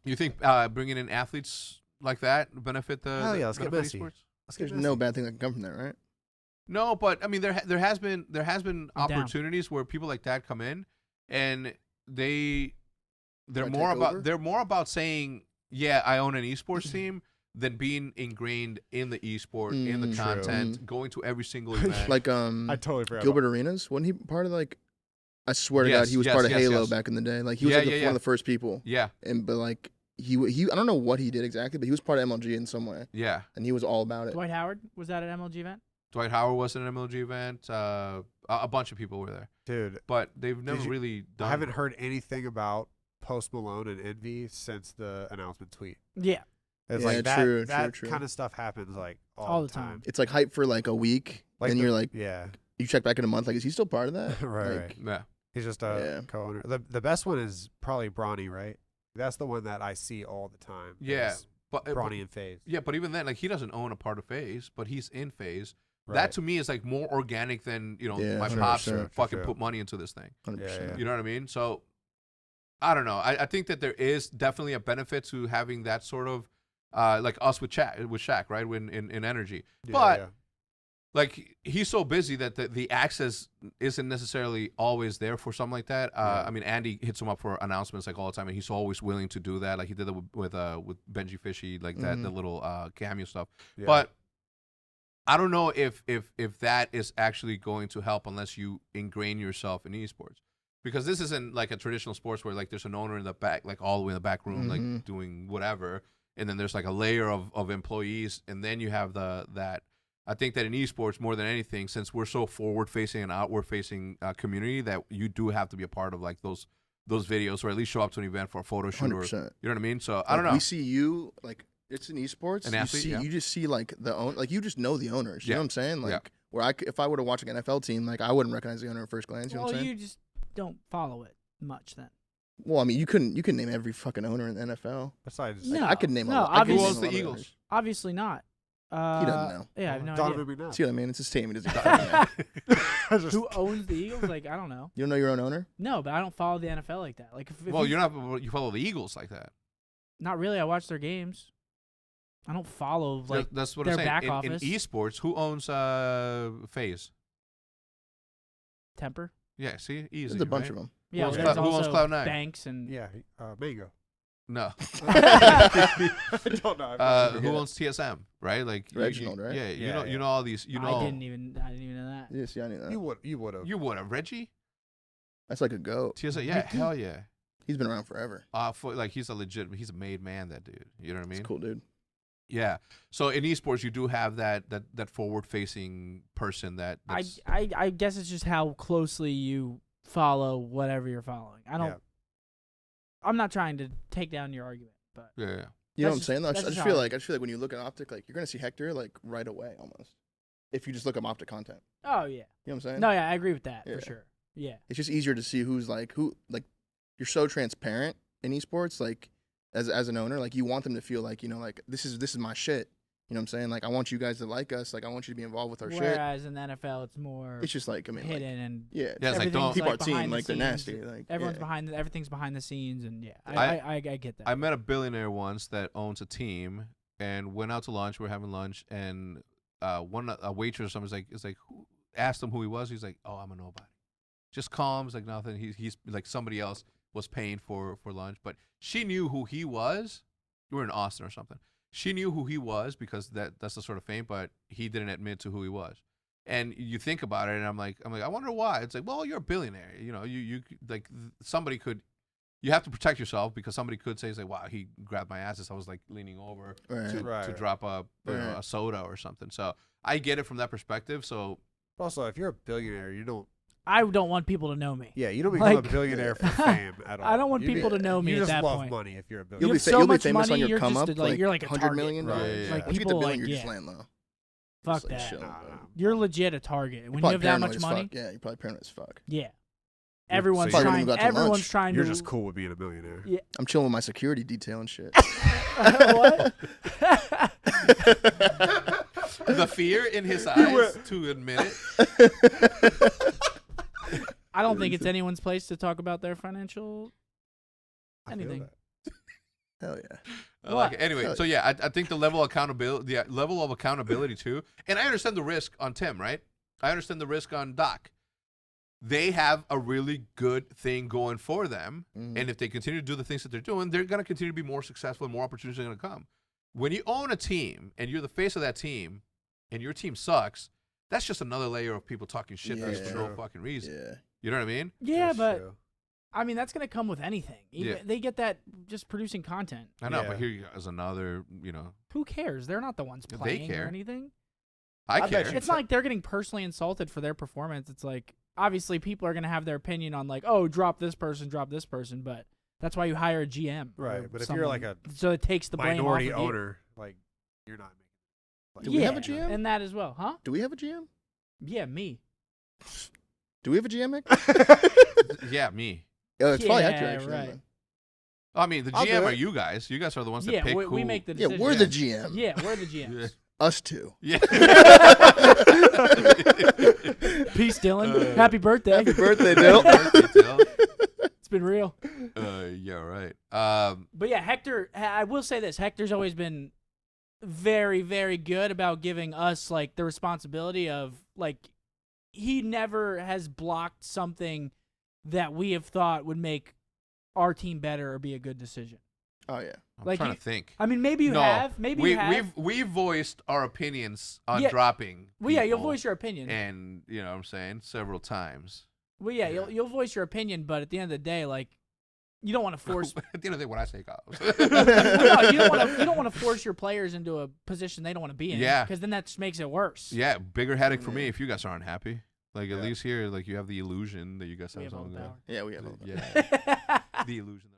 You think bringing in athletes like that benefit the? Hell yeah, let's get benefit messy. esports? There's no bad thing that can come from that, right? No, but I mean, there has been I'm opportunities where people like that come in, and they're Try to more take about over? saying, yeah, I own an esports team, than being ingrained in the esport, in the True. content, going to every single event. Like I totally forgot. Gilbert Arenas, wasn't he part of like? I swear to Yes, God, he was yes, part of yes, Halo yes. back in the day. Like he was Yeah, like yeah, one yeah. of the first people. yeah, But like he I don't know what he did exactly, but he was part of MLG in some way, yeah. and he was all about it. Dwight Howard was that an MLG event? Dwight Howard was at an MLG event. A bunch of people were there, Dude, but they've never you- really done. I haven't heard anything about Post Malone and Envy since the announcement tweet. Yeah, It's Yeah, like that, true, that true. kind of stuff happens like all, All the the time. time. It's like hype for like a week, and the- you're like, yeah, you check back in a month, like, is he still part of that? right, Like, right. Yeah. He's just a Yeah. co-owner. The best one is probably Bronny, right? That's the one that I see all the time. Yeah, is but Bronny and FaZe. yeah, but even then, like he doesn't own a part of FaZe, but he's in FaZe. Right. That to me is like more organic than Yeah, my 100%, pops for fucking sure. put money into this thing. 100%. Yeah. You know what I mean? So I don't know. I think that there is definitely a benefit to having that sort of like us with Shaq, right? When in energy, Yeah, but yeah. like he's so busy that the access isn't necessarily always there for something like that. Yeah. I mean, Andy hits him up for announcements like all the time, and he's always willing to do that. Like he did it with Benji Fishy, like that the little cameo stuff. Yeah. But I don't know if that is actually going to help unless you ingrain yourself in esports. Because this isn't like a traditional sports where like there's an owner in the back, like all the way in the back room, like doing whatever, and then there's like a layer of employees, and then you have that. I think that in esports, more than anything, since we're so forward-facing and outward-facing community, that you do have to be a part of like those videos, or at least show up to an event for a photo shoot, or 100%. you know what I mean. So Like, I don't know. We see you like it's in esports. An you athlete, see, yeah. you just see like like you just know the owners. You Yeah. know what I'm saying? Like Yeah. where if I were to watch an NFL team, like I wouldn't recognize the owner at first glance. You know what I'm well, saying? you just don't follow it much then. Well, I mean, you couldn't name every fucking owner in the NFL. Besides, No. I could name no, a lot. I could Who name owns a the lot of Eagles? owners. Obviously not. He doesn't know. Yeah, I have no Donovan idea. McNabb. See what I mean? It's his team. He doesn't fucking know. Who owns the Eagles? Like, I don't know. You don't know your own owner? No, but I don't follow the NFL like that. Like, if Well, you follow the Eagles like that. not really. I watch their games. I don't follow like That's what their I'm saying. back In office. esports, who owns FaZe? Temper. Yeah, see, easy. There's a bunch right? of them. Yeah, owns there's Cloud- who owns also Cloud9? Banks and Yeah, Mango. No. I don't know. Who owns TSM? Right, like Reginald, right? Yeah, Yeah, you know all these. You know, I didn't even know that. Yes, yeah, I knew that. You would have. you would have Reggie That's like a goat. TSM. Yeah, hell yeah. He's been around forever. He's a made man. That dude. You know what I mean? He's a cool dude. Yeah. So in esports, you do have that forward facing person that. I guess it's just how closely you follow whatever you're following. I don't. Yeah. I'm not trying to take down your argument, but Yeah. You know what That's I'm just- saying? Though? I that's just just feel how- like when you look at Optic, like you're gonna see Hector like right away almost. If you just look up Optic content, oh yeah, you know what I'm saying? no, yeah, I agree with that Yeah. for sure. Yeah, It's just easier to see who's like who. Like you're so transparent in esports. Like as an owner, like you want them to feel like like this is my shit. You know what I'm saying? Like I want you guys to like us. Like I want you to be involved with our shit. whereas in the NFL, it's more It's just like like, hidden and yeah, Yeah, it's like everything's don't keep our behind team the like they're scenes. nasty. Like Everyone's yeah. everything's behind the scenes, and yeah, I- I get that. I met a billionaire once that owns a team, and went out to lunch. We were having lunch, and a waitress or something is like who, asked him who he was. He's like, "Oh, I'm a nobody." Just calms like nothing. He's like somebody else was paying for lunch, but she knew who he was. We were in Austin or something. She knew who he was because that's the sort of fame, but he didn't admit to who he was. And you think about it, and I'm like, I wonder why. It's like, well, you're a billionaire. You know, you like somebody could. You have to protect yourself because somebody could say, wow, he grabbed my ass as I was like leaning over to Right. drop a soda or something. So I get it from that perspective. So Also, if you're a billionaire, I don't want people to know me. you don't become Like- a billionaire for fame at all. I don't want people to know me You at just that love point. money if you're a You'll billionaire. be have so much famous money, on your you're come just up. like- you're like a 100 target. million. Right, dollars. yeah, yeah. Like Once you get people the billion, like, you're just yeah. laying low. Fuck Just, like, that. chilling, Nah, bro. nah. You're legit a target when you Probably have that paranoid much as money. fuck. Yeah, you're probably paranoid as fuck. Yeah, everyone's so you're gonna trying. go out to Everyone's lunch. trying You're to. just cool with being a millionaire. Yeah. I'm chilling with my security detail and shit. What? the fear in his eyes to admit it. I don't think it's anyone's place to talk about their financial I feel anything. that. Hell yeah. I like What? it. Anyway, so yeah, I think the level of accountability too, and I understand the risk on Tim, right? I understand the risk on Doc. They have a really good thing going for them, and if they continue to do the things that they're doing, they're going to continue to be more successful and more opportunities are going to come. When you own a team and you're the face of that team, and your team sucks, that's just another layer of people talking shit Yeah. for no fucking reason. Yeah. You know what I mean? Yeah, That's but true. I mean that's gonna come with anything. Even, Yeah. They get that just producing content. I know, Yeah. but here you go as another, Who cares? They're not the ones They playing care. or anything. I I care. bet you- It's not like they're getting personally insulted for their performance. It's like obviously people are gonna have their opinion on like, oh, drop this person, but that's why you hire a GM. Right, or but if you're like someone- a so it takes the blame minority off of you. owner, like you're not making. Do we have a GM? And that as well, huh? Do we have a GM? Yeah, me. Do we have a GM? Mick? Yeah, me. Yeah, it's probably Yeah, Hector actually. right. then. I mean, the I'll GM do are it. you guys. You guys are the ones that Yeah, pick we who. make the Yeah, decision. we're the GM. Yeah, we're the GMs. Us two. Yeah. Peace, Dylan. Happy birthday. Happy birthday, Dill. It's been real. Yeah, right. But yeah, Hector, I will say this. Hector's always been very, very good about giving us like the responsibility of like he never has blocked something that we have thought would make our team better or be a good decision. Oh yeah. I'm Like trying you- to think. I mean, maybe you have. Maybe you have. We've voiced our opinions on Yeah. dropping. Well, yeah, you'll people, voice your opinion. and you know what I'm saying, several times. Well, yeah, you'll voice your opinion, but at the end of the day, like you don't want to force. At the end of the day, what I say goes. Well, no, you don't want to force your players into a position they don't want to be in. Yeah. Because then that just makes it worse. Yeah, bigger headache for me if you guys aren't happy. Like at Yeah. least here, like you have the illusion that you guys We have have all the something. power. Yeah, we have. all that. Yeah, the illusion.